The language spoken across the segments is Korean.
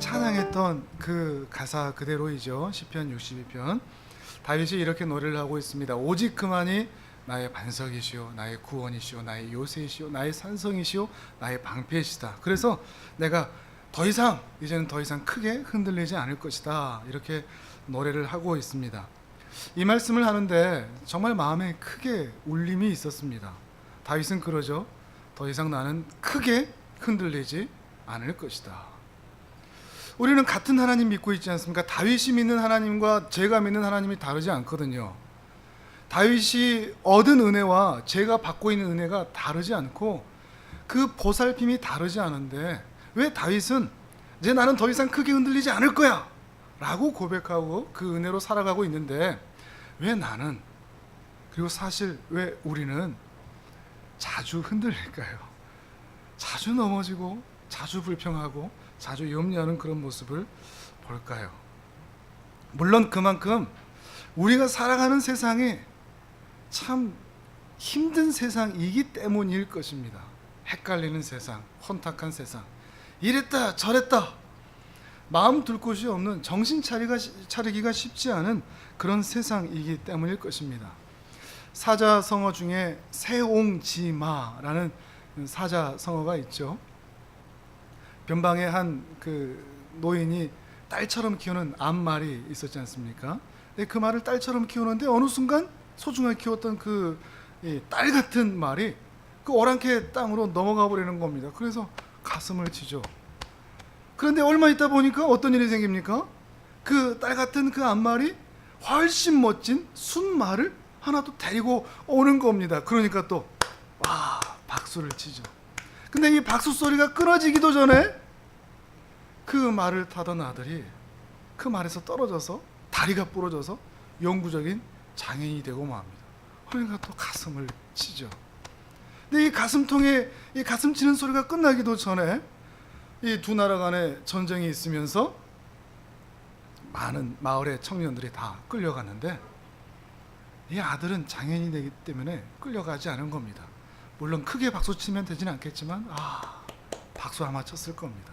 찬양했던 그 가사 그대로이죠. 시편 62편. 다윗이 이렇게 노래를 하고 있습니다. 오직 그만이 나의 반석이시오, 나의 구원이시오, 나의 요새이시오, 나의 산성이시오, 나의 방패이시다. 그래서 내가 이제는 더 이상 크게 흔들리지 않을 것이다. 이렇게 노래를 하고 있습니다. 이 말씀을 하는데 정말 마음에 크게 울림이 있었습니다. 다윗은 그러죠. 더 이상 나는 크게 흔들리지 않을 것이다. 우리는 같은 하나님 믿고 있지 않습니까? 다윗이 믿는 하나님과 제가 믿는 하나님이 다르지 않거든요. 다윗이 얻은 은혜와 제가 받고 있는 은혜가 다르지 않고 그 보살핌이 다르지 않은데 왜 다윗은 이제 나는 더 이상 크게 흔들리지 않을 거야 라고 고백하고 그 은혜로 살아가고 있는데 왜 나는, 그리고 사실 왜 우리는 자주 흔들릴까요? 자주 넘어지고 자주 불평하고 자주 염려하는 그런 모습을 볼까요? 물론 그만큼 우리가 살아가는 세상이 참 힘든 세상이기 때문일 것입니다. 헷갈리는 세상, 혼탁한 세상, 이랬다 저랬다 마음 둘 곳이 없는, 정신 차리기가 쉽지 않은 그런 세상이기 때문일 것입니다. 사자성어 중에 세옹지마라는 사자성어가 있죠. 변방에 한 그 노인이 딸처럼 키우는 암말이 있었지 않습니까? 그 말을 딸처럼 키우는데 어느 순간 소중하게 키웠던 그 딸 같은 말이 그 오랑캐 땅으로 넘어가 버리는 겁니다. 그래서 가슴을 치죠. 그런데 얼마 있다 보니까 어떤 일이 생깁니까? 그 딸 같은 그 암말이 훨씬 멋진 순말을 하나 또 데리고 오는 겁니다. 그러니까 또 와, 박수를 치죠. 근데 이 박수 소리가 끊어지기도 전에 그 말을 타던 아들이 그 말에서 떨어져서 다리가 부러져서 영구적인 장애인이 되고 맙니다. 그러니까 또 가슴을 치죠. 근데 이 가슴통에 이 가슴 치는 소리가 끝나기도 전에 이 두 나라 간에 전쟁이 있으면서 많은 마을의 청년들이 다 끌려갔는데 이 아들은 장애인이 되기 때문에 끌려가지 않은 겁니다. 물론 크게 박수 치면 되지는 않겠지만 박수 아마 쳤을 겁니다.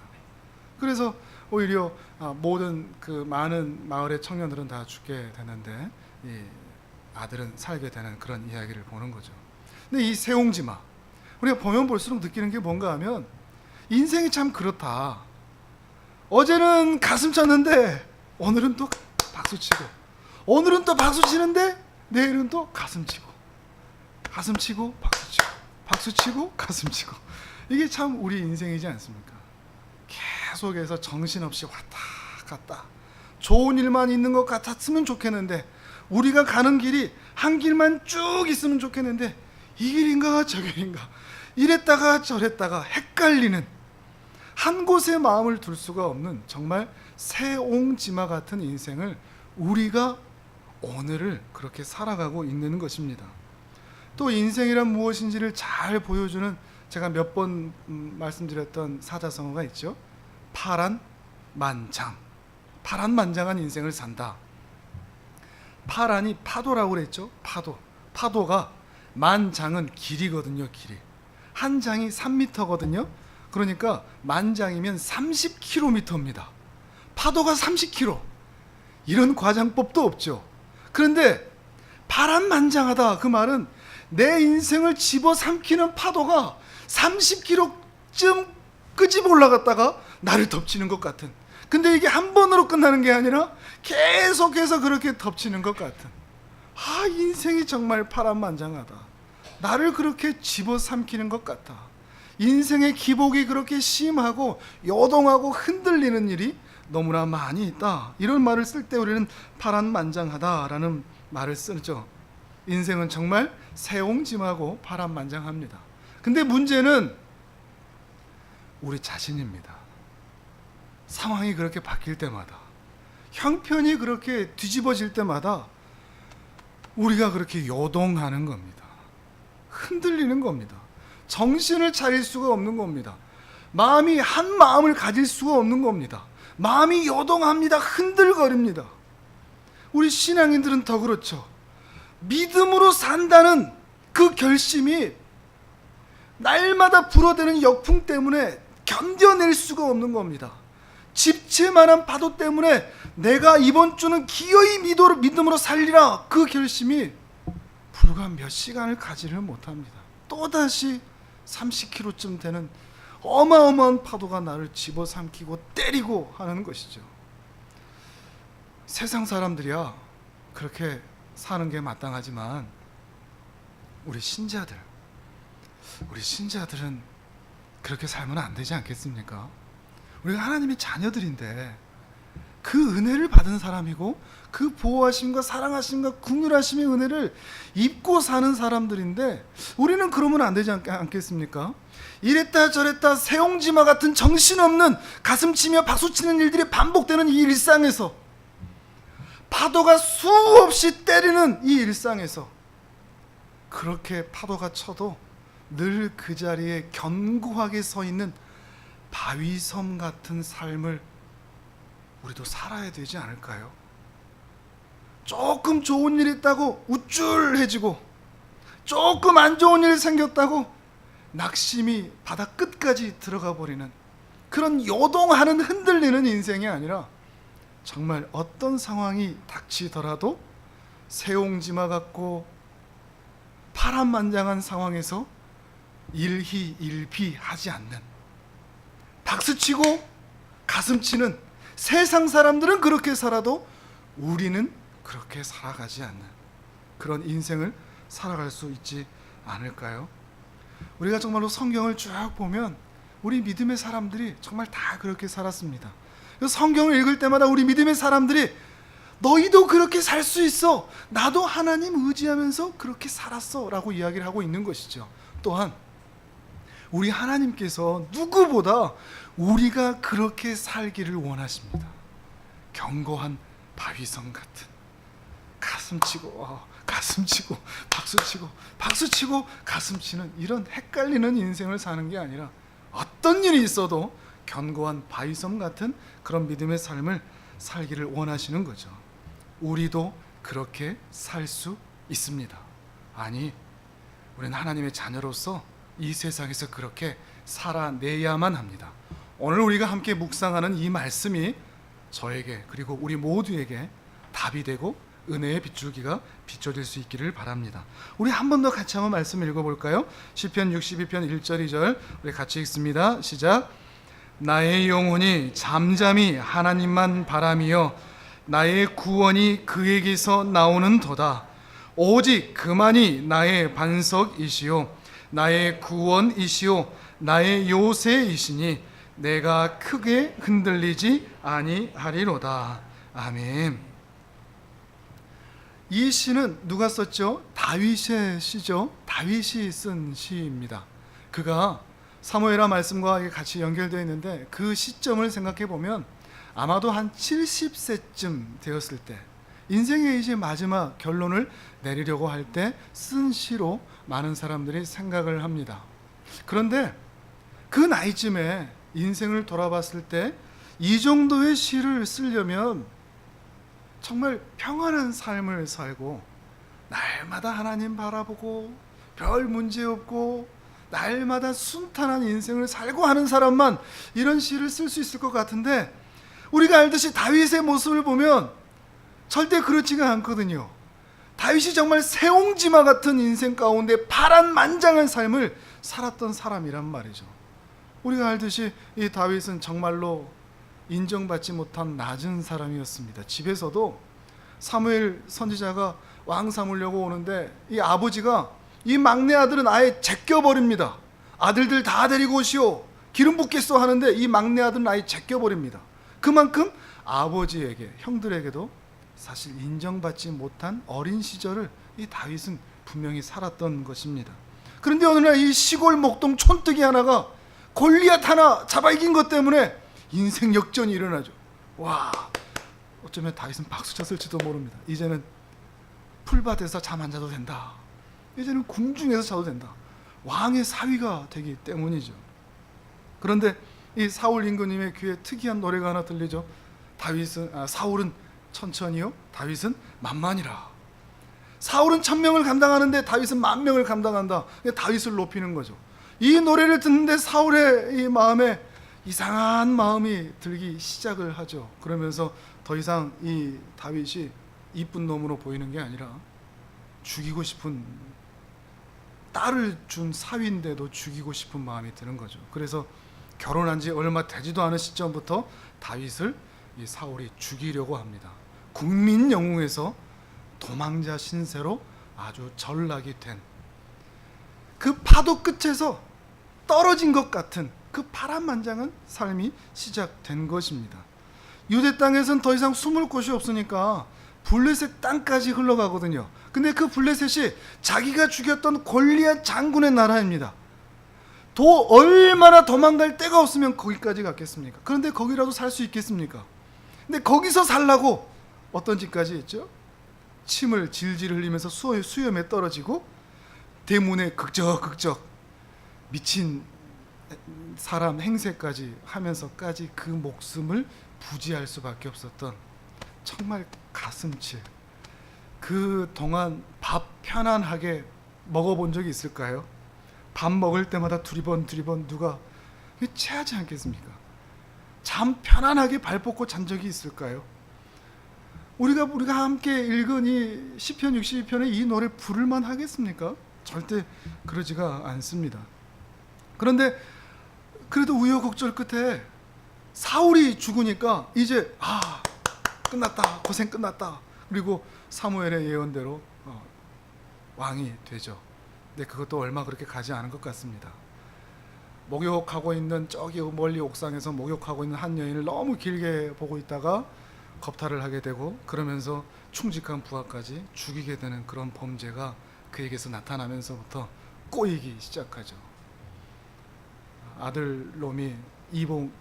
그래서 오히려 모든 그 많은 마을의 청년들은 다 죽게 되는데 이 아들은 살게 되는 그런 이야기를 보는 거죠. 근데 이 세옹지마, 우리가 보면 볼수록 느끼는 게 뭔가 하면 인생이 참 그렇다. 어제는 가슴 쳤는데 오늘은 또 박수 치고, 오늘은 또 박수 치는데 내일은 또 가슴 치고, 가슴 치고 박수 치고, 박수 치고 가슴 치고. 이게 참 우리 인생이지 않습니까? 계속해서 정신없이 왔다 갔다, 좋은 일만 있는 것 같았으면 좋겠는데, 우리가 가는 길이 한 길만 쭉 있으면 좋겠는데 이 길인가 저 길인가 이랬다가 저랬다가 헷갈리는, 한 곳에 마음을 둘 수가 없는 정말 세옹지마 같은 인생을 우리가 오늘을 그렇게 살아가고 있는 것입니다. 또 인생이란 무엇인지를 잘 보여주는, 제가 몇 번 말씀드렸던 사자성어가 있죠. 파란만장, 파란만장한 인생을 산다. 파란이 파도라고 그랬죠. 파도가, 만장은 길이거든요. 길이 한 장이 3m거든요. 그러니까 만장이면 30km입니다. 파도가 30km, 이런 과장법도 없죠. 그런데 파란만장하다, 그 말은 내 인생을 집어삼키는 파도가 30km쯤 끄집어 올라갔다가 나를 덮치는 것 같은, 근데 이게 한 번으로 끝나는 게 아니라 계속해서 그렇게 덮치는 것 같은, 인생이 정말 파란만장하다. 나를 그렇게 집어삼키는 것 같다. 인생의 기복이 그렇게 심하고 요동하고 흔들리는 일이 너무나 많이 있다. 이런 말을 쓸 때 우리는 파란만장하다라는 말을 쓰죠. 인생은 정말 세옹지마고 파란만장합니다. 근데 문제는 우리 자신입니다. 상황이 그렇게 바뀔 때마다, 형편이 그렇게 뒤집어질 때마다 우리가 그렇게 요동하는 겁니다. 흔들리는 겁니다. 정신을 차릴 수가 없는 겁니다. 마음이 한 마음을 가질 수가 없는 겁니다. 마음이 요동합니다. 흔들거립니다. 우리 신앙인들은 더 그렇죠. 믿음으로 산다는 그 결심이 날마다 불어대는 역풍 때문에 견뎌낼 수가 없는 겁니다. 집채만한 파도 때문에 내가 이번 주는 기어이 믿음으로 살리라, 그 결심이 불과 몇 시간을 가지를 못합니다. 또다시 30km쯤 되는 어마어마한 파도가 나를 집어삼키고 때리고 하는 것이죠. 세상 사람들이야 그렇게 사는 게 마땅하지만 우리 신자들은 그렇게 살면 안 되지 않겠습니까? 우리가 하나님의 자녀들인데 그 은혜를 받은 사람이고 그 보호하심과 사랑하심과 긍휼하심의 은혜를 입고 사는 사람들인데 우리는 그러면 안 되지 않겠습니까? 이랬다 저랬다 새옹지마 같은 정신없는 가슴치며 박수치는 일들이 반복되는 이 일상에서, 파도가 수없이 때리는 이 일상에서 그렇게 파도가 쳐도 늘 그 자리에 견고하게 서 있는 바위섬 같은 삶을 우리도 살아야 되지 않을까요? 조금 좋은 일 있다고 우쭐해지고, 조금 안 좋은 일 생겼다고 낙심이 바다 끝까지 들어가 버리는 그런 요동하는 흔들리는 인생이 아니라, 정말 어떤 상황이 닥치더라도 새옹지마 같고 파란만장한 상황에서 일희일비하지 않는, 박수치고 가슴치는 세상 사람들은 그렇게 살아도 우리는 그렇게 살아가지 않는 그런 인생을 살아갈 수 있지 않을까요? 우리가 정말로 성경을 쭉 보면 우리 믿음의 사람들이 정말 다 그렇게 살았습니다. 성경을 읽을 때마다 우리 믿음의 사람들이 너희도 그렇게 살 수 있어, 나도 하나님 의지하면서 그렇게 살았어 라고 이야기를 하고 있는 것이죠. 또한 우리 하나님께서 누구보다 우리가 그렇게 살기를 원하십니다. 견고한 바위섬 같은, 가슴치고 박수치고 가슴치는 이런 헷갈리는 인생을 사는 게 아니라, 어떤 일이 있어도 견고한 바위섬 같은 그런 믿음의 삶을 살기를 원하시는 거죠. 우리도 그렇게 살 수 있습니다. 아니, 우리는 하나님의 자녀로서 이 세상에서 그렇게 살아내야만 합니다. 오늘 우리가 함께 묵상하는 이 말씀이 저에게 그리고 우리 모두에게 답이 되고 은혜의 빗줄기가 비춰질 수 있기를 바랍니다. 우리 한 번 더 같이 한번 말씀 읽어볼까요? 시편 62편 1절 2절 우리 같이 읽습니다. 시작. 나의 영혼이 잠잠히 하나님만 바라며 나의 구원이 그에게서 나오는도다. 오직 그만이 나의 반석이시요 나의 구원이시요 나의 요새이시니 내가 크게 흔들리지 아니하리로다. 아멘. 이 시는 누가 썼죠? 다윗의 시죠. 다윗이 쓴 시입니다. 그가 사무엘하 말씀과 같이 연결되어 있는데, 그 시점을 생각해 보면 아마도 한 70세쯤 되었을 때, 인생의 이제 마지막 결론을 내리려고 할 때 쓴 시로 많은 사람들이 생각을 합니다. 그런데 그 나이쯤에 인생을 돌아봤을 때 이 정도의 시를 쓰려면 정말 평안한 삶을 살고 날마다 하나님 바라보고 별 문제 없고 날마다 순탄한 인생을 살고 하는 사람만 이런 시를 쓸 수 있을 것 같은데, 우리가 알듯이 다윗의 모습을 보면 절대 그렇지가 않거든요. 다윗이 정말 새옹지마 같은 인생 가운데 파란만장한 삶을 살았던 사람이란 말이죠. 우리가 알듯이 이 다윗은 정말로 인정받지 못한 낮은 사람이었습니다. 집에서도 사무엘 선지자가 왕 삼으려고 오는데 이 아버지가 이 막내 아들은 아예 제껴버립니다. 아들들 다 데리고 오시오, 기름 붓겠소 하는데 이 막내 아들은 아예 제껴버립니다. 그만큼 아버지에게, 형들에게도 사실 인정받지 못한 어린 시절을 이 다윗은 분명히 살았던 것입니다. 그런데 어느 날 이 시골 목동 촌뜨기 하나가 골리앗 하나 잡아 이긴 것 때문에 인생 역전이 일어나죠. 와, 어쩌면 다윗은 박수 쳤을지도 모릅니다. 이제는 풀밭에서 잠 안 자도 된다. 이제는 궁중에서 자도 된다. 왕의 사위가 되기 때문이죠. 그런데 이 사울 임금님의 귀에 특이한 노래가 하나 들리죠. 사울은 천천히요, 다윗은 만만이라. 사울은 1000명을 감당하는데 다윗은 10,000명을 감당한다. 다윗을 높이는 거죠. 이 노래를 듣는데 사울의 이 마음에, 이상한 마음이 들기 시작을 하죠. 그러면서 더 이상 이 다윗이 이쁜 놈으로 보이는 게 아니라 죽이고 싶은, 딸을 준 사위인데도 죽이고 싶은 마음이 드는 거죠. 그래서 결혼한 지 얼마 되지도 않은 시점부터 다윗을 이 사울이 죽이려고 합니다. 국민 영웅에서 도망자 신세로 아주 전락이 된, 그 파도 끝에서 떨어진 것 같은 그 파란만장한 삶이 시작된 것입니다. 유대 땅에선 더 이상 숨을 곳이 없으니까 블레셋 땅까지 흘러가거든요. 근데 그 블레셋이 자기가 죽였던 골리앗 장군의 나라입니다. 얼마나 도망갈 데가 없으면 거기까지 갔겠습니까? 그런데 거기라도 살 수 있겠습니까? 근데 거기서 살라고 어떤 짓까지 했죠? 침을 질질 흘리면서 수염에 떨어지고 대문에 극적극적 미친 사람 행세까지 하면서까지 그 목숨을 부지할 수밖에 없었던, 정말 가슴칠. 그 동안 밥 편안하게 먹어본 적이 있을까요? 밥 먹을 때마다 두리번 누가 체하지 않겠습니까? 잠 편안하게 발 뻗고 잔 적이 있을까요? 우리가 함께 읽은 이 시편 62편의 이 노래 부를만 하겠습니까? 절대 그러지가 않습니다. 그런데 그래도 우여곡절 끝에 사울이 죽으니까 이제 끝났다, 고생 끝났다. 그리고 사무엘의 예언대로 왕이 되죠. 근데 그것도 얼마 그렇게 가지 않은 것 같습니다. 목욕하고 있는, 저기 멀리 옥상에서 목욕하고 있는 한 여인을 너무 길게 보고 있다가 겁탈을 하게 되고, 그러면서 충직한 부하까지 죽이게 되는 그런 범죄가 그에게서 나타나면서부터 꼬이기 시작하죠. 아들놈이 이봉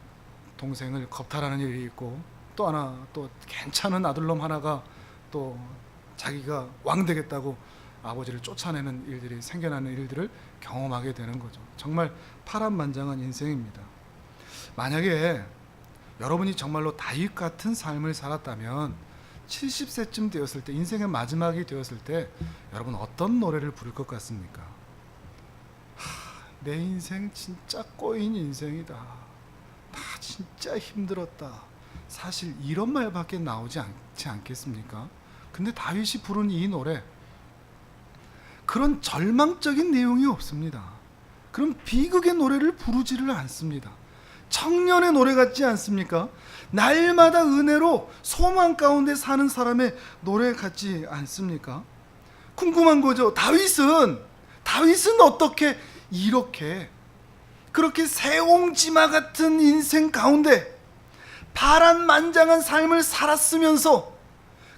동생을 겁탈하는 일이 있고, 또 하나 또 괜찮은 아들놈 하나가 또 자기가 왕 되겠다고 아버지를 쫓아내는 일들이 생겨나는 일들을 경험하게 되는 거죠. 정말 파란만장한 인생입니다. 만약에 여러분이 정말로 다윗 같은 삶을 살았다면 70세쯤 되었을 때, 인생의 마지막이 되었을 때 여러분 어떤 노래를 부를 것 같습니까? 내 인생 진짜 꼬인 인생이다. 나 진짜 힘들었다. 사실 이런 말밖에 나오지 않지 않겠습니까? 근데 다윗이 부른 이 노래, 그런 절망적인 내용이 없습니다. 그런 비극의 노래를 부르지를 않습니다. 청년의 노래 같지 않습니까? 날마다 은혜로 소망 가운데 사는 사람의 노래 같지 않습니까? 궁금한 거죠. 다윗은 어떻게 이렇게 그렇게 새옹지마 같은 인생 가운데 파란만장한 삶을 살았으면서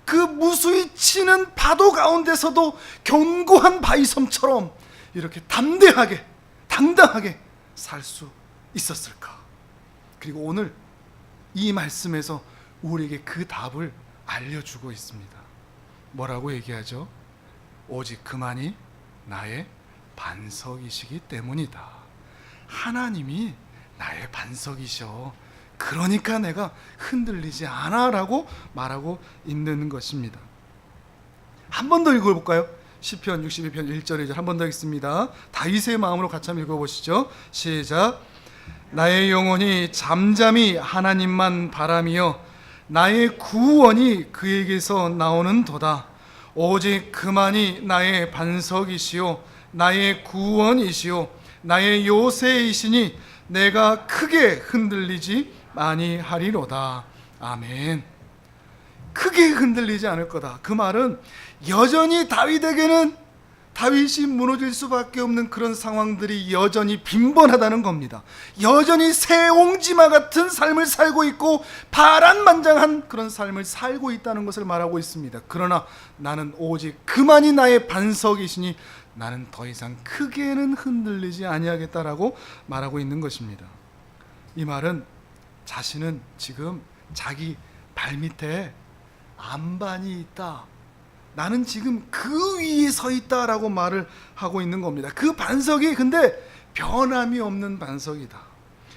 그 무수히 치는 파도 가운데서도 견고한 바위섬처럼 이렇게 담대하게 당당하게 살 수 있었을까? 그리고 오늘 이 말씀에서 우리에게 그 답을 알려주고 있습니다. 뭐라고 얘기하죠? 오직 그만이 나의 반석이시기 때문이다. 하나님이 나의 반석이셔. 그러니까 내가 흔들리지 않아 라고 말하고 있는 것입니다. 한 번 더 읽어볼까요? 시편 62편 1절 2절 한 번 더 읽습니다. 다윗의 마음으로 같이 한번 읽어보시죠. 시작. 나의 영혼이 잠잠히 하나님만 바라며 나의 구원이 그에게서 나오는 도다. 오직 그만이 나의 반석이시요 나의 구원이시요 나의 요새이시니 내가 크게 흔들리지 아니하리로다. 아멘. 크게 흔들리지 않을 거다. 그 말은 여전히 다윗이 무너질 수밖에 없는 그런 상황들이 여전히 빈번하다는 겁니다. 여전히 새옹지마 같은 삶을 살고 있고 파란만장한 그런 삶을 살고 있다는 것을 말하고 있습니다. 그러나 나는 오직 그만이 나의 반석이시니 나는 더 이상 크게는 흔들리지 아니하겠다라고 말하고 있는 것입니다. 이 말은 자신은 지금 자기 발밑에 안반이 있다, 나는 지금 그 위에 서 있다라고 말을 하고 있는 겁니다. 그 반석이 근데 변함이 없는 반석이다.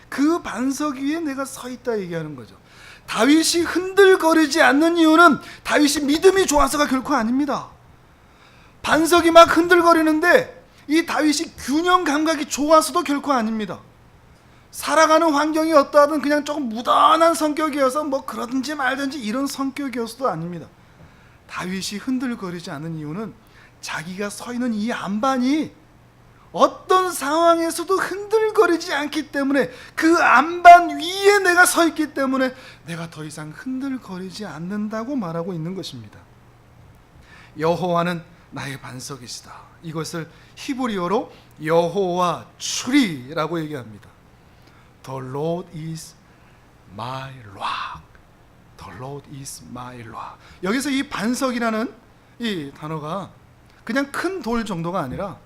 그 반석 위에 내가 서 있다 얘기하는 거죠. 다윗이 흔들거리지 않는 이유는 다윗이 믿음이 좋아서가 결코 아닙니다. 반석이 막 흔들거리는데 이 다윗이 균형 감각이 좋아서도 결코 아닙니다. 살아가는 환경이 어떠하든 그냥 조금 무던한 성격이어서 뭐 그러든지 말든지 이런 성격이어서도 아닙니다. 다윗이 흔들거리지 않는 이유는 자기가 서 있는 이 안반이 어떤 상황에서도 흔들거리지 않기 때문에, 그 안반 위에 내가 서 있기 때문에 내가 더 이상 흔들거리지 않는다고 말하고 있는 것입니다. 여호와는 나의 반석이시다. 이것을 히브리어로 여호와 추리라고 얘기합니다. The Lord is my rock. The Lord is my rock. 여기서 이 반석이라는 이 단어가 그냥 큰 돌 정도가 아니라,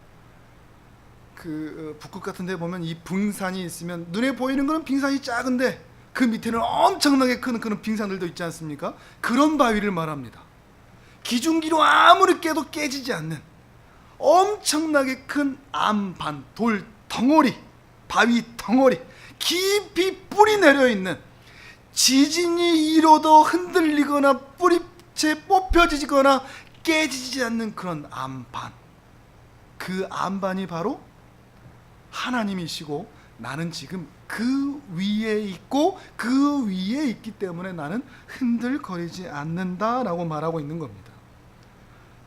그 북극 같은 데 보면 이 빙산이 있으면 눈에 보이는 거는 빙산이 작은데 그 밑에는 엄청나게 큰 그런 빙산들도 있지 않습니까? 그런 바위를 말합니다. 기중기로 아무리 깨도 깨지지 않는 엄청나게 큰 암반, 돌 덩어리, 바위 덩어리, 깊이 뿌리 내려 있는, 지진이 일어도 흔들리거나 뿌리채 뽑혀지거나 깨지지 않는 그런 암반, 그 암반이 바로 하나님이시고, 나는 지금 그 위에 있고 그 위에 있기 때문에 나는 흔들거리지 않는다라고 말하고 있는 겁니다.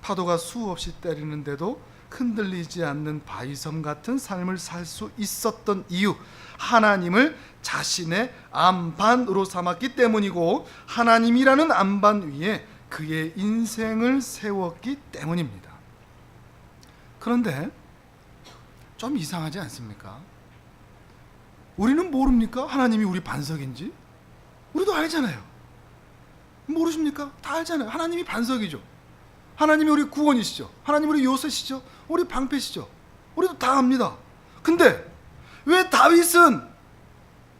파도가 수없이 때리는데도 흔들리지 않는 바위섬 같은 삶을 살 수 있었던 이유, 하나님을 자신의 안반으로 삼았기 때문이고, 하나님이라는 안반 위에 그의 인생을 세웠기 때문입니다. 그런데 좀 이상하지 않습니까? 우리는 모릅니까? 하나님이 우리 반석인지? 우리도 알잖아요. 모르십니까? 다 알잖아요. 하나님이 반석이죠. 하나님이 우리 구원이시죠. 하나님이 우리 요새시죠. 우리 방패시죠. 우리도 다 압니다. 근데 왜 다윗은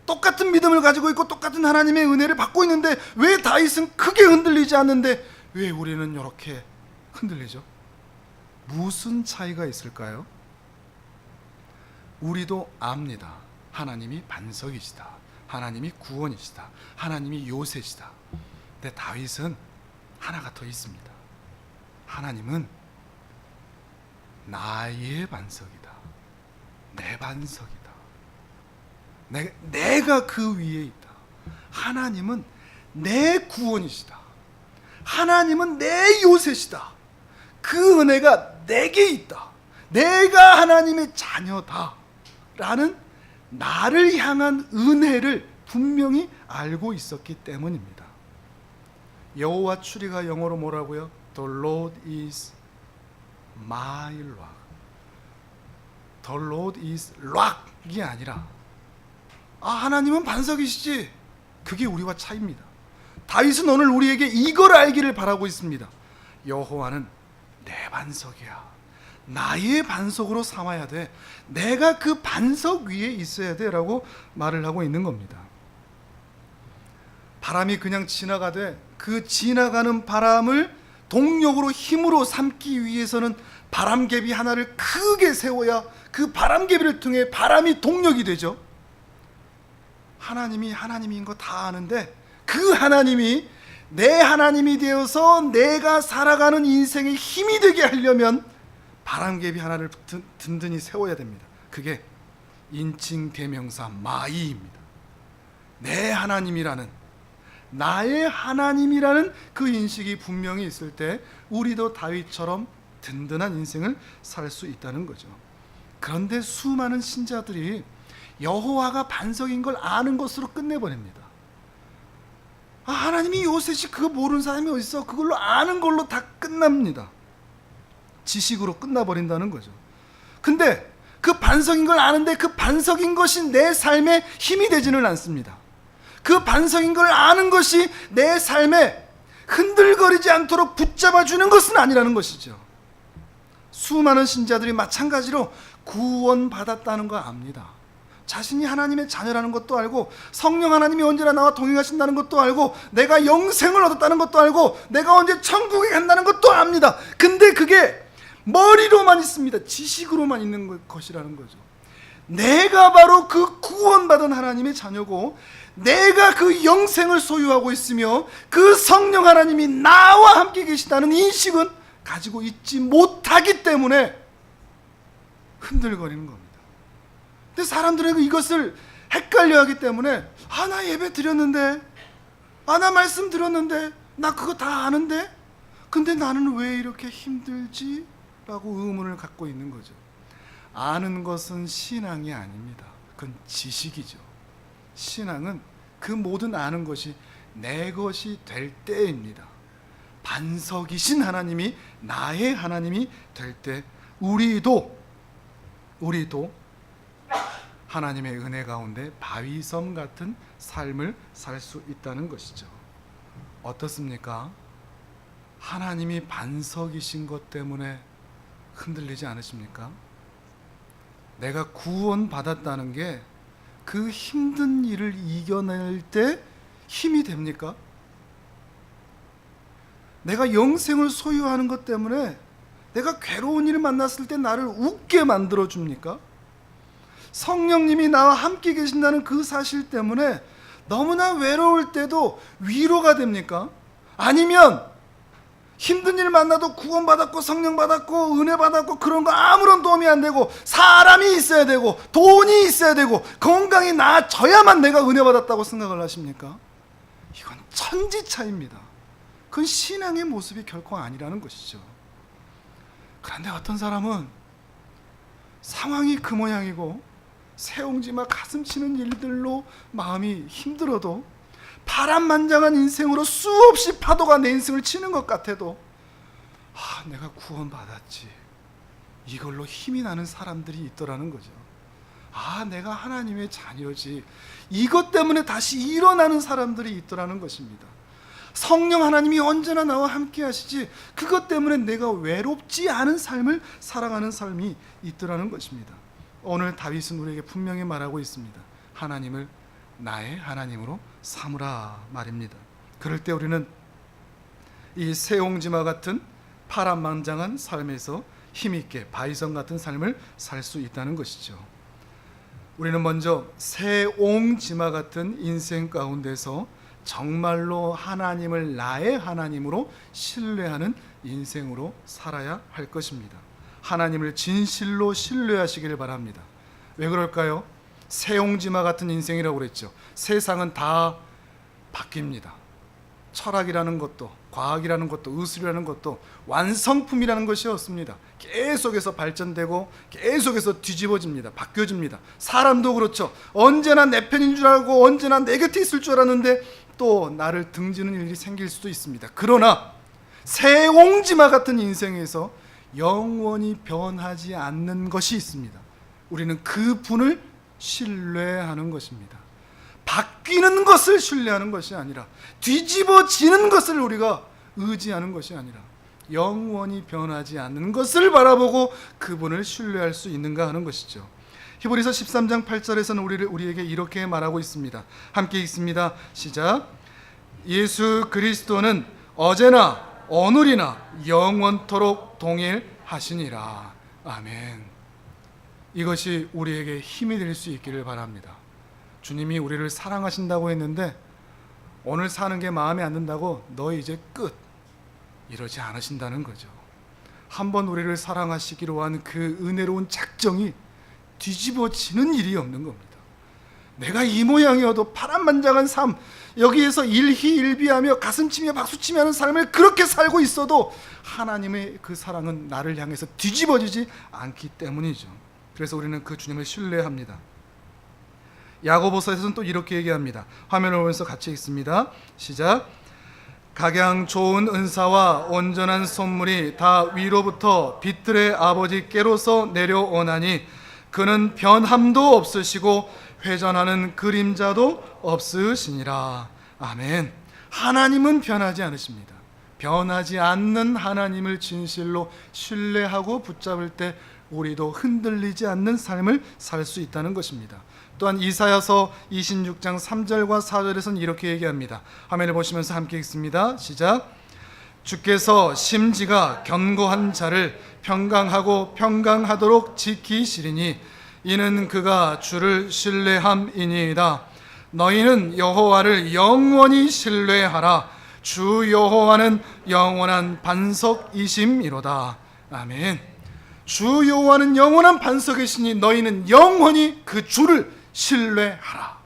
똑같은 믿음을 가지고 있고 똑같은 하나님의 은혜를 받고 있는데, 왜 다윗은 크게 흔들리지 않는데 왜 우리는 이렇게 흔들리죠? 무슨 차이가 있을까요? 우리도 압니다. 하나님이 반석이시다. 하나님이 구원이시다. 하나님이 요새시다. 근데 다윗은 하나가 더 있습니다. 하나님은 나의 반석이다. 내 반석이다. 내가 그 위에 있다. 하나님은 내 구원이시다. 하나님은 내 요새시다. 그 은혜가 내게 있다. 내가 하나님의 자녀다. 라는 나를 향한 은혜를 분명히 알고 있었기 때문입니다. 여호와 추리가 영어로 뭐라고요? The Lord is my rock. The Lord is rock이 아니라, 하나님은 반석이시지. 그게 우리와 차이입니다. 다윗은 오늘 우리에게 이걸 알기를 바라고 있습니다. 여호와는 내 반석이야. 나의 반석으로 삼아야 돼. 내가 그 반석 위에 있어야 돼 라고 말을 하고 있는 겁니다. 바람이 그냥 지나가되 그 지나가는 바람을 동력으로, 힘으로 삼기 위해서는 바람개비 하나를 크게 세워야 그 바람개비를 통해 바람이 동력이 되죠. 하나님이 하나님인 거 다 아는데, 그 하나님이 내 하나님이 되어서 내가 살아가는 인생의 힘이 되게 하려면 바람개비 하나를 든든히 세워야 됩니다. 그게 인칭 대명사 마이입니다. 내 하나님이라는, 나의 하나님이라는 그 인식이 분명히 있을 때 우리도 다윗처럼 든든한 인생을 살 수 있다는 거죠. 그런데 수많은 신자들이 여호와가 반석인 걸 아는 것으로 끝내버립니다. 하나님이 요새시 그거 모르는 사람이 어디 있어? 그걸로 아는 걸로 다 끝납니다. 지식으로 끝나버린다는 거죠. 근데 그 반석인 걸 아는데 그 반석인 것이 내 삶에 힘이 되지는 않습니다. 그 반석인 걸 아는 것이 내 삶에 흔들거리지 않도록 붙잡아주는 것은 아니라는 것이죠. 수많은 신자들이 마찬가지로 구원받았다는 거 압니다. 자신이 하나님의 자녀라는 것도 알고, 성령 하나님이 언제나 나와 동행하신다는 것도 알고, 내가 영생을 얻었다는 것도 알고, 내가 언제 천국에 간다는 것도 압니다. 근데 그게 머리로만 있습니다. 지식으로만 있는 것이라는 거죠. 내가 바로 그 구원받은 하나님의 자녀고, 내가 그 영생을 소유하고 있으며 그 성령 하나님이 나와 함께 계시다는 인식은 가지고 있지 못하기 때문에 흔들거리는 겁니다. 근데 사람들은 이것을 헷갈려하기 때문에 나 예배 드렸는데, 나 말씀 드렸는데, 나 그거 다 아는데, 근데 나는 왜 이렇게 힘들지? 라고 의문을 갖고 있는 거죠. 아는 것은 신앙이 아닙니다. 그건 지식이죠. 신앙은 그 모든 아는 것이 내 것이 될 때입니다. 반석이신 하나님이 나의 하나님이 될 때 우리도 하나님의 은혜 가운데 바위섬 같은 삶을 살 수 있다는 것이죠. 어떻습니까? 하나님이 반석이신 것 때문에 흔들리지 않으십니까? 내가 구원받았다는 게 그 힘든 일을 이겨낼 때 힘이 됩니까? 내가 영생을 소유하는 것 때문에 내가 괴로운 일을 만났을 때 나를 웃게 만들어 줍니까? 성령님이 나와 함께 계신다는 그 사실 때문에 너무나 외로울 때도 위로가 됩니까? 아니면 힘든 일 만나도 구원받았고 성령 받았고 은혜 받았고 그런 거 아무런 도움이 안 되고, 사람이 있어야 되고 돈이 있어야 되고 건강이 나아져야만 내가 은혜 받았다고 생각을 하십니까? 이건 천지차입니다. 그건 신앙의 모습이 결코 아니라는 것이죠. 그런데 어떤 사람은 상황이 그 모양이고 새옹지마 가슴 치는 일들로 마음이 힘들어도, 파란만장한 인생으로 수없이 파도가 내 인생을 치는 것 같아도 내가 구원받았지, 이걸로 힘이 나는 사람들이 있더라는 거죠. 내가 하나님의 자녀지, 이것 때문에 다시 일어나는 사람들이 있더라는 것입니다. 성령 하나님이 언제나 나와 함께 하시지, 그것 때문에 내가 외롭지 않은 삶을 살아가는 삶이 있더라는 것입니다. 오늘 다윗은 우리에게 분명히 말하고 있습니다. 하나님을 나의 하나님으로 삼으라 말입니다. 그럴 때 우리는 이 새옹지마 같은 파란만장한 삶에서 힘있게 바위섬 같은 삶을 살 수 있다는 것이죠. 우리는 먼저 새옹지마 같은 인생 가운데서 정말로 하나님을 나의 하나님으로 신뢰하는 인생으로 살아야 할 것입니다. 하나님을 진실로 신뢰하시기를 바랍니다. 왜 그럴까요? 새옹지마 같은 인생이라고 그랬죠. 세상은 다 바뀝니다. 철학이라는 것도, 과학이라는 것도, 의술이라는 것도 완성품이라는 것이 없습니다. 계속해서 발전되고 계속해서 뒤집어집니다. 바뀌어집니다. 사람도 그렇죠. 언제나 내 편인 줄 알고 언제나 내 곁에 있을 줄 알았는데 또 나를 등지는 일이 생길 수도 있습니다. 그러나 새옹지마 같은 인생에서 영원히 변하지 않는 것이 있습니다. 우리는 그 분을 신뢰하는 것입니다. 바뀌는 것을 신뢰하는 것이 아니라, 뒤집어지는 것을 우리가 의지하는 것이 아니라 영원히 변하지 않는 것을 바라보고 그분을 신뢰할 수 있는가 하는 것이죠. 히브리서 13장 8절에서는 우리에게 이렇게 말하고 있습니다. 함께 읽습니다. 시작. 예수 그리스도는 어제나 오늘이나 영원토록 동일하시니라. 아멘. 이것이 우리에게 힘이 될 수 있기를 바랍니다. 주님이 우리를 사랑하신다고 했는데 오늘 사는 게 마음에 안 든다고 너 이제 끝, 이러지 않으신다는 거죠. 한번 우리를 사랑하시기로 한 그 은혜로운 작정이 뒤집어지는 일이 없는 겁니다. 내가 이 모양이어도 파란만장한 삶, 여기에서 일희일비하며 가슴치며 박수치며 하는 삶을 그렇게 살고 있어도 하나님의 그 사랑은 나를 향해서 뒤집어지지 않기 때문이죠. 그래서 우리는 그 주님을 신뢰합니다. 야고보서에서는 또 이렇게 얘기합니다. 화면을 보면서 같이 읽습니다. 시작. 각양 좋은 은사와 온전한 선물이 다 위로부터 빛들의 아버지께로서 내려오나니 그는 변함도 없으시고 회전하는 그림자도 없으시니라. 아멘. 하나님은 변하지 않으십니다. 변하지 않는 하나님을 진실로 신뢰하고 붙잡을 때 우리도 흔들리지 않는 삶을 살 수 있다는 것입니다. 또한 이사야서 26장 3절과 4절에서는 이렇게 얘기합니다. 화면을 보시면서 함께 읽습니다. 시작. 주께서 심지가 견고한 자를 평강하고 평강하도록 지키시리니 이는 그가 주를 신뢰함이니이다. 너희는 여호와를 영원히 신뢰하라. 주 여호와는 영원한 반석이심이로다. 아멘. 주 여호와는 영원한 반석이시니 너희는 영원히 그 주를 신뢰하라.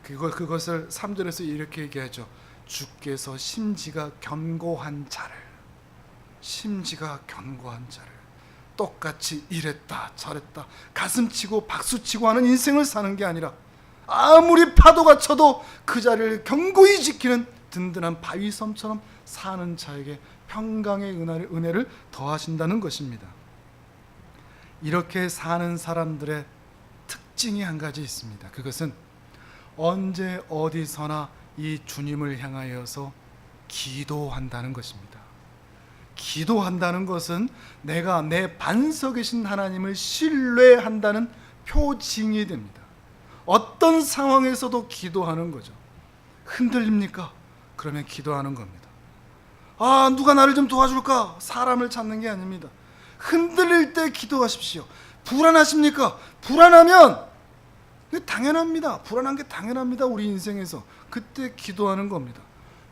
그것을 3절에서 이렇게 얘기하죠. 주께서 심지가 견고한 자를 똑같이 이랬다 저랬다 가슴치고 박수치고 하는 인생을 사는 게 아니라 아무리 파도가 쳐도 그 자리를 견고히 지키는 든든한 바위섬처럼 사는 자에게 평강의 은혜를 더하신다는 것입니다. 이렇게 사는 사람들의 특징이 한 가지 있습니다. 그것은 언제 어디서나 이 주님을 향하여서 기도한다는 것입니다. 기도한다는 것은 내가 내 반석에 계신 하나님을 신뢰한다는 표징이 됩니다. 어떤 상황에서도 기도하는 거죠. 흔들립니까? 그러면 기도하는 겁니다. 누가 나를 좀 도와줄까? 사람을 찾는 게 아닙니다. 흔들릴 때 기도하십시오. 불안하십니까? 불안하면 당연합니다. 불안한 게 당연합니다. 우리 인생에서 그때 기도하는 겁니다.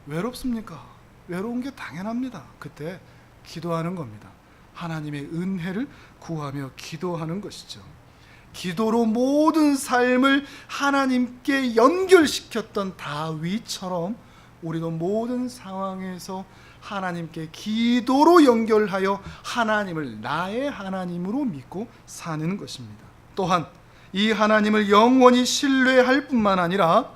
외롭습니까? 외로운 게 당연합니다. 그때 기도하는 겁니다. 하나님의 은혜를 구하며 기도하는 것이죠. 기도로 모든 삶을 하나님께 연결시켰던 다윗처럼 우리도 모든 상황에서 하나님께 기도로 연결하여 하나님을 나의 하나님으로 믿고 사는 것입니다. 또한 이 하나님을 영원히 신뢰할 뿐만 아니라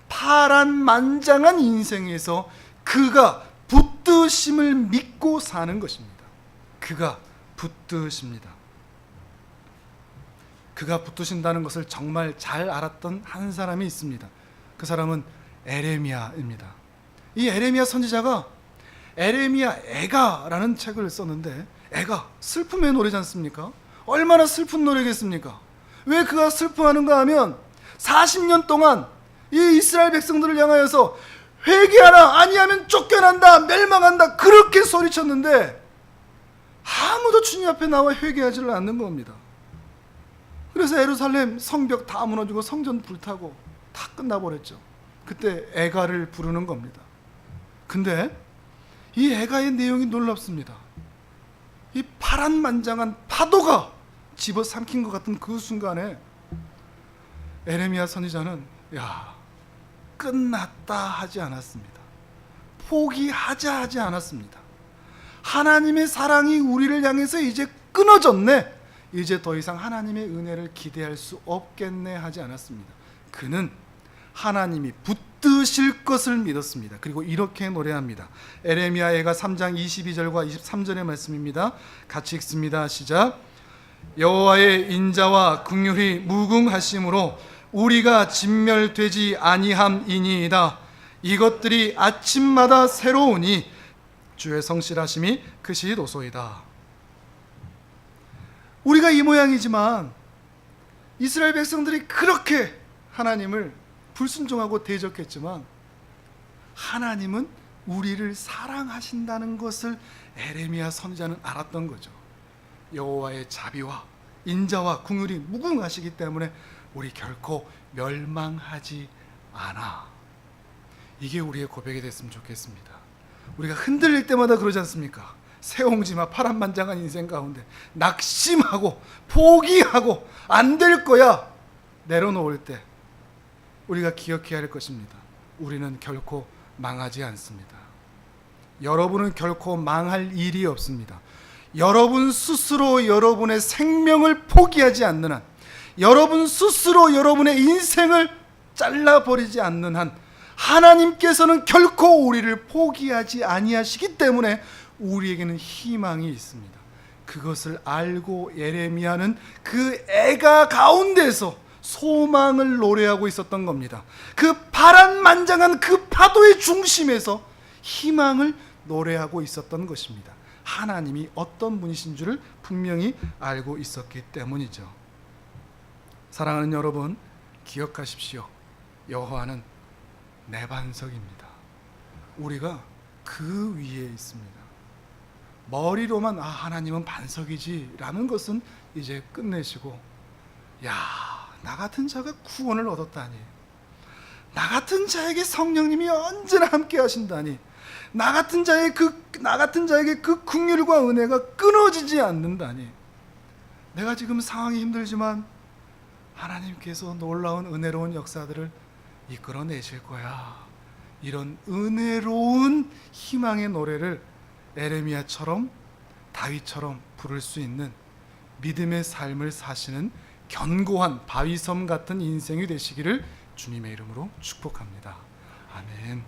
파란만장한 인생에서 그가 붙드심을 믿고 사는 것입니다. 그가 붙드십니다. 그가 붙드신다는 것을 정말 잘 알았던 한 사람이 있습니다. 그 사람은 에레미야입니다. 이 에레미야 선지자가 에레미야 애가라는 책을 썼는데, 애가 슬픔의 노래지 않습니까? 얼마나 슬픈 노래겠습니까? 왜 그가 슬퍼하는가 하면 40년 동안 이 이스라엘 백성들을 향하여서 회개하라, 아니하면 쫓겨난다, 멸망한다, 그렇게 소리쳤는데 아무도 주님 앞에 나와 회개하지를 않는 겁니다. 그래서 예루살렘 성벽 다 무너지고 성전 불타고 다 끝나버렸죠. 그때 애가를 부르는 겁니다. 근데 이 애가의 내용이 놀랍습니다. 이 파란만장한 파도가 집어삼킨 것 같은 그 순간에 에레미야 선지자는 끝났다 하지 않았습니다. 포기하자 하지 않았습니다. 하나님의 사랑이 우리를 향해서 이제 끊어졌네, 이제 더 이상 하나님의 은혜를 기대할 수 없겠네 하지 않았습니다. 그는 하나님이 붙드실 것을 믿었습니다. 그리고 이렇게 노래합니다. 에레미야 애가 3장 22절과 23절의 말씀입니다. 같이 읽습니다. 시작. 여호와의 인자와 긍휼이 무궁하심으로 우리가 진멸되지 아니함이니이다. 이것들이 아침마다 새로우니 주의 성실하심이 크시도소이다. 우리가 이 모양이지만 이스라엘 백성들이 그렇게 하나님을 불순종하고 대적했지만 하나님은 우리를 사랑하신다는 것을 에레미야 선지자는 알았던 거죠. 여호와의 자비와 인자와 긍휼이 무궁하시기 때문에 우리 결코 멸망하지 않아. 이게 우리의 고백이 됐으면 좋겠습니다. 우리가 흔들릴 때마다 그러지 않습니까? 새옹지마 파란만장한 인생 가운데 낙심하고 포기하고 안 될 거야 내려놓을 때 우리가 기억해야 할 것입니다. 우리는 결코 망하지 않습니다. 여러분은 결코 망할 일이 없습니다. 여러분 스스로 여러분의 생명을 포기하지 않는 한, 여러분 스스로 여러분의 인생을 잘라버리지 않는 한, 하나님께서는 결코 우리를 포기하지 아니하시기 때문에 우리에게는 희망이 있습니다. 그것을 알고 예레미야는 그 애가 가운데서 소망을 노래하고 있었던 겁니다. 그 파란만장한 그 파도의 중심에서 희망을 노래하고 있었던 것입니다. 하나님이 어떤 분이신 줄을 분명히 알고 있었기 때문이죠. 사랑하는 여러분, 기억하십시오. 여호와는 내 반석입니다. 우리가 그 위에 있습니다. 머리로만 하나님은 반석이지 라는 것은 이제 끝내시고, 나 같은 자가 구원을 얻었다니, 나 같은 자에게 성령님이 언제나 함께 하신다니, 나 같은 자에게 그 긍휼과 은혜가 끊어지지 않는다니, 내가 지금 상황이 힘들지만 하나님께서 놀라운 은혜로운 역사들을 이끌어내실 거야. 이런 은혜로운 희망의 노래를 에레미야처럼 다윗처럼 부를 수 있는 믿음의 삶을 사시는 견고한 바위섬 같은 인생이 되시기를 주님의 이름으로 축복합니다. 아멘.